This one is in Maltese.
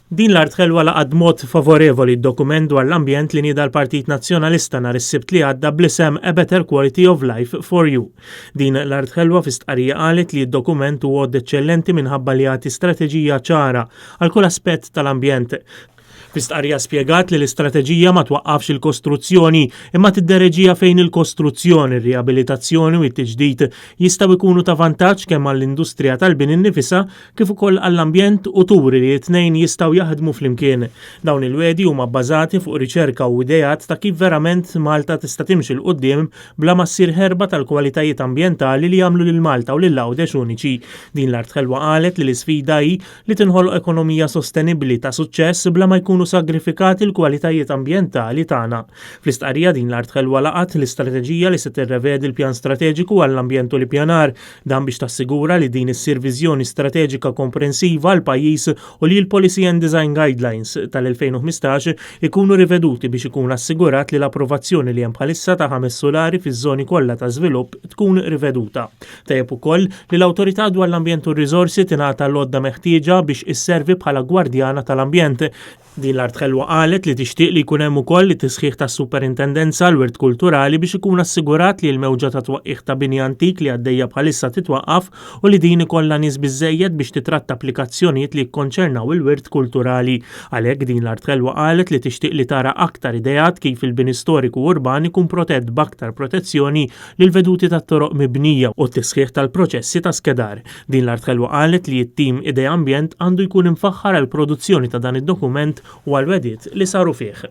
Din l-art ħelwa laqad mod favorevoli d-dokument dwar l-ambjent li nieda l-Partit Nazzjonalista nhar is-Sibt li għadda bl-isem A Better Quality of Life for You. Din l-art ħelwa fi stqarrija qalet li d-dokument huwa eċċellenti minħabba li jagħti strateġija ċara għal kull aspett tal-ambjent. Fl-istqarrija spjegat li l-istrateġija ma twaqqafx il-kostruzzjoni imma tiddereġija fejn il-kostruzzjoni, ir-riabilitazzjoni u t-tiġdid jistgħu jkunu ta' vantaġġ kemm għall-industrija tal-bini nnifisha kif ukoll għall-ambjent u turi li t-tnejn jistgħu jaħdmu flimkien. Dawn il-wedi huma bbażati fuq riċerka u idejat ta' kif verament Malta tista' timxi l quddiem bla ma ssir ħerba tal-kwalitajiet ambjentali li jagħmlu lil Malta u lil Għawdex uniċi. Din l-art ħelwa qalet li l-isfida hi li tinħoloq ekonomija sostenibbli ta' suċċess bla ma jkunu sagrifikati l-kwalitajiet ambjentali tagħna. Fl-istqarrija din l-art ħelwa laqat l-istrateġija li se tirrevedi l-pjan strateġiku għall-ambjent u l-ippjanar dan biex tassigura li din issir viżjoni strateġika komprensiva għal pajjiż u li l-Policy and Design Guidelines tal-2015 ikunu riveduti biex ikun assigurat li l-approvazzjoni li hemm bħalissa ta' 5 solari fiż-żoni kollha ta' żvilupp tkun riveduta. Tajjeb ukoll li l-awtorità dwar l-ambjent u r-riżorsi tingħata l-għodda meħtieġa biex isservi bħala gwardjana tal-ambjent. Din l-art ħelwa qalet li tixtieq li jkun hemm ukoll tisħiħ tas-superintendenza l-wirt kulturali biex ikun assigurat li l-mewġa ta' twaqqih ta' bini antik li għaddejja bħalissa titwaqqaf u li din ikollha nies biżżejjed biex titratta applikazzjonijiet li jikkonċernaw il-wirt kulturali. Għalhekk din l-art ħelwa qalet li tixtieq li tara aktar idejat kif il-bini storiku urban ikun protett b'aktar protezzjoni lil veduti tat-toroq mibnija u t-tisħiħ tal-proċessi ta' skedar. Din l-art ħelwa qalet li t-tim Idea Ambjent għandu jkun imfaħħar għall produzzjoni ta' dan id-dokument u għal-wedit li saru fih.